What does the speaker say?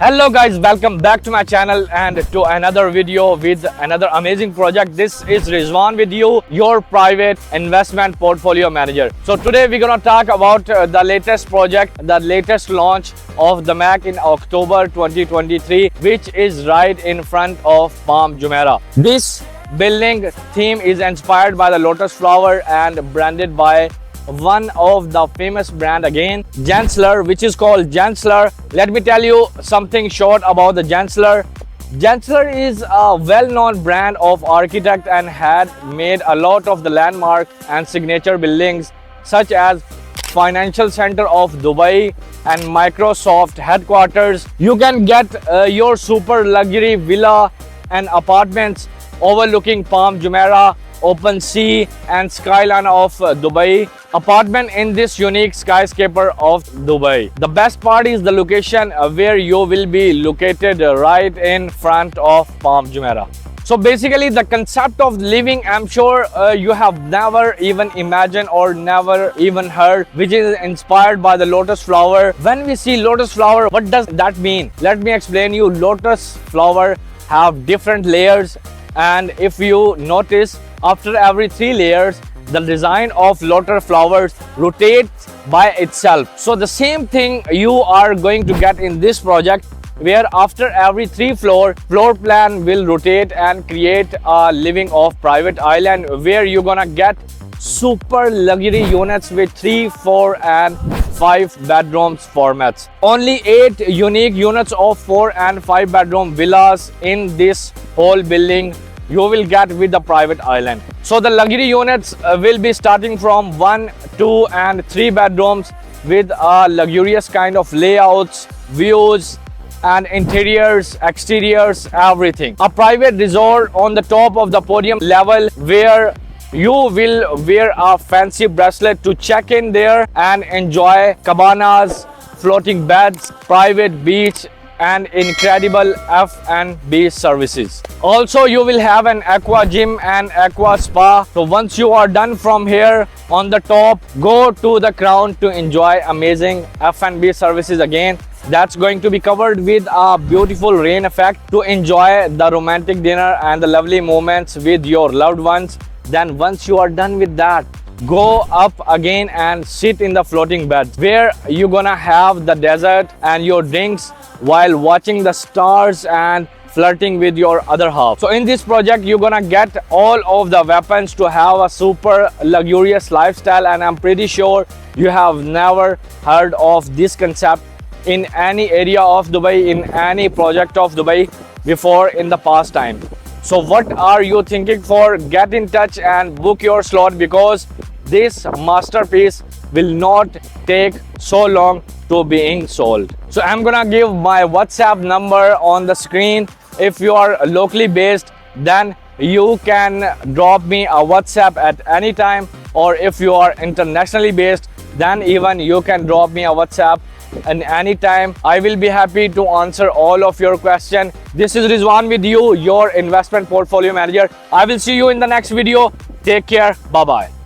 Hello guys, welcome back to my channel and to another video with another amazing project. This is Rizwan with you, your private investment portfolio manager. So today we're gonna talk about the latest project, the latest launch of the Damac in October 2023, which is right in front of Palm Jumeirah. This building theme is inspired by the lotus flower and branded by one of the famous brand again, Gensler, which is called Gensler. Let me tell you something short about the Gensler. Gensler is a well-known brand of architect and had made a lot of the landmark and signature buildings such as Financial Center of Dubai and Microsoft headquarters. You can get your super luxury villa and apartments overlooking Palm Jumeirah, open sea and skyline of Dubai. Apartment in this unique skyscraper of Dubai. The best part is the location where you will be located right in front of Palm Jumeirah. So basically the concept of living, I'm sure you have never even imagined or never even heard, which is inspired by the lotus flower. When we see lotus flower, what does that mean? Let me explain you. Lotus flower have different layers, and if you notice, after every 3 layers, the design of lotus flowers rotates by itself. So the same thing you are going to get in this project, where after every 3 floor plan will rotate and create a living of private island, where you're gonna get super luxury units with 3, 4 and 5 bedrooms formats. Only 8 unique units of 4 and 5 bedroom villas in this whole building you will get with the private island. So the luxury units will be starting from 1, 2 and 3 bedrooms with luxurious kind of layouts, views and interiors, exteriors, everything. A private resort on the top of the podium level, where you will wear a fancy bracelet to check in there and enjoy cabanas, floating beds, private beach and incredible F&B services. Also, you will have an aqua gym and aqua spa. So once you are done from here on the top, go to the crown to enjoy amazing F&B services again. That's going to be covered with a beautiful rain effect to enjoy the romantic dinner and the lovely moments with your loved ones. Then once you are done with that, go up again and sit in the floating bed, where you're gonna have the desert and your drinks while watching the stars and flirting with your other half. So in this project, you're gonna get all of the weapons to have a super luxurious lifestyle, and I'm pretty sure you have never heard of this concept in any area of Dubai, in any project of Dubai before in the past time. So what are you thinking for? Get in touch and book your slot, because this masterpiece will not take so long to being sold. So I'm gonna give my WhatsApp number on the screen. If you are locally based, then you can drop me a WhatsApp at any time, or if you are internationally based, then even you can drop me a WhatsApp and anytime. I will be happy to answer all of your questions. This is Rizwan with you, your investment portfolio manager. I will see you in the next video. Take care. Bye bye.